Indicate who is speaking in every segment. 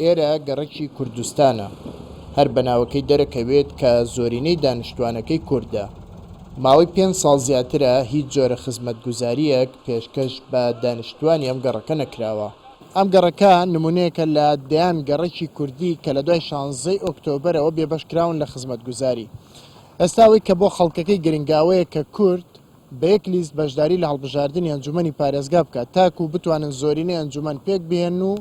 Speaker 1: ئێرە گەڕەکی کوردستانە، هەر بەناوەکەی دەرەکەوێت کە زۆرینەی دانیشتوانەکەی کوردە. ماوەی 5 ساڵ زیاترە هیچ جۆرە خزمەتگوزاریەک پێشکەش بە دانیشتوانی ئەم گەڕەکە نەکراوە. ئەم گەڕەکە نمونەیەکە لە دەیان گەڕەکی کوردی کە لە دوای 16 ئۆکتۆبەرەوە بێبەشکراون لە خزمەتگوزاری. ئێستاوەی کە بۆ خەڵکەکەی گرنگاوەیە کە کورد بە یەک لیست بەشداری لە هەڵبژاردننی ئەنجومەنی پارێزگا بکات تاکو بتوانن زۆرینەی ئەنجومەن پێک بهێن و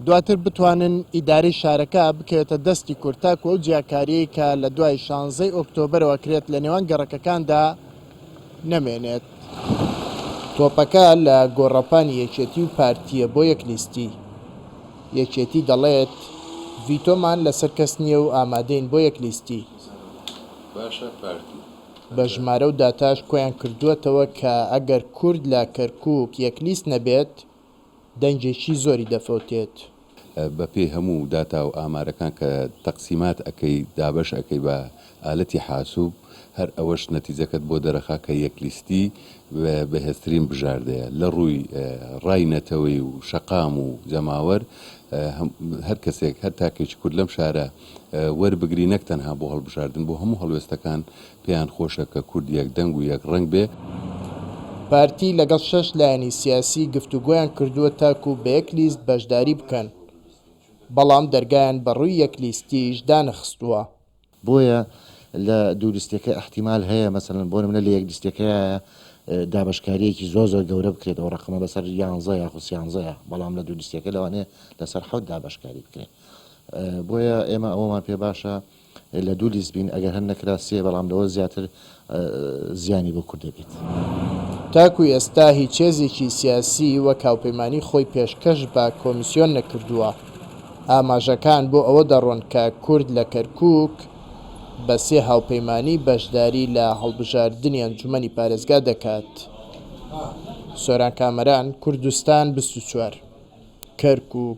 Speaker 1: دواتر بتوانن ئیداری شارەکە بکەوێتە دەستی کورد تاکو ئەو جیاکاریەی کە لە دوای 16 ئۆکتۆبەرەوە کرێت لە نێوان گەڕەکەکاندا نەمێنێت. تۆپەکە لە گۆڕەپانی یەکێتی و پارتیە بۆ یەکلیستی. یەکێتی دەڵێت ڤیتۆمان لەسەر کەس نییە و ئامادەین بۆ یەکلیستی. بە ژمارە و داتاش کۆیان کردووەتەوە کە ئەگەر کورد لە کەرکووک یەکلیست نەبێت دەنجێکی زۆری دەفەوتێت.
Speaker 2: بەپێی هەموو داتا و ئامارەکان کە تەقسیمات ئەەکەی دابش ئەەکەی بە ئالەتی حاسوب هەر ئەوەش نەتیجەکەت بۆ دەرەخا کە یەکلیستی بەهێزترین بژاردەیە لە ڕووی ڕای نەتەوەی و شەقام و جەماوەر هەر کەسێک هەر تاکێکی کورد لەم شارە وەربگری نەک تەنها بۆ هەڵبژاردن بۆ هەموو هەڵوێستەکان پێیان خۆشە کە کورد یەک دەنگ و یەک ڕەنگ بێ.
Speaker 1: پارتی لەگەڵ 6 لایەنی سیاسی گفتوگۆیان کردووە تاکو بە یەک لیست بەشداری بکەن، بەڵام دەرگایان بەڕووی یەکلیستیش دانەخستووە.
Speaker 3: بۆیە لە دوو لیستەکە احتیمال هەیە مەسەڵەن بۆ نمونە لە یەک لیستەکەیە دابشکاریەکی زۆر گەورە بکرێت ئەو ڕقمە بەسەر 11 یاخو 13 بەڵام لە دوو لیستەکە لەوانەیە لەسەر 7 دابشکاری بکرێت. بۆیە ئێمە ئەومان پێ باشە لە دوو لیست بین ئەگەر هەر نەکرا سێ بەڵام لەوە زیاتر زیانی بۆ کورد دەبێت.
Speaker 1: تاکو ئێستا هیچ هێزێکی سیاسی وەک هاوپەیمانی خۆی پێشکەش بە کۆمیسیۆن نەکردووە. ئاماژەکان بۆ ئەوە دەڕۆن کە کورد لە کەرکووک بە 3 هاوپەیمانی بەشداری لە هەڵبژاردننی ئەنجومەنی پارێزگا دەکات. سۆران کامەران، کوردستان 24 کەرکووک.